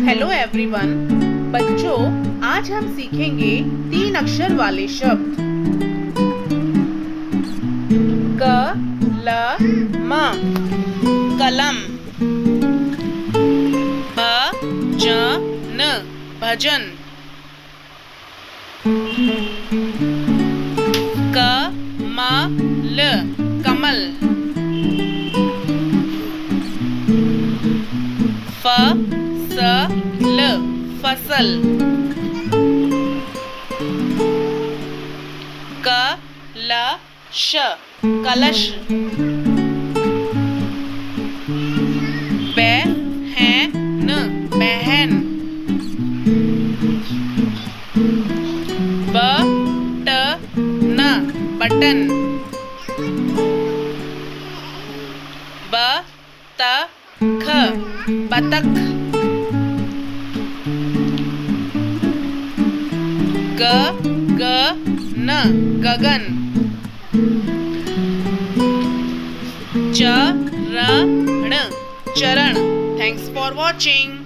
Hello everyone. बच्चों, आज हम सीखेंगे 3 अक्षर वाले शब्द क ल म। कलम। भ ज न भजन। क म ल कमल। फ स ल फसल। क ल श कलश। ब है न बहन। ब ट न बटन। ब त ख बतख। ग ग न गगन। च र ण चरण। Thanks for watching.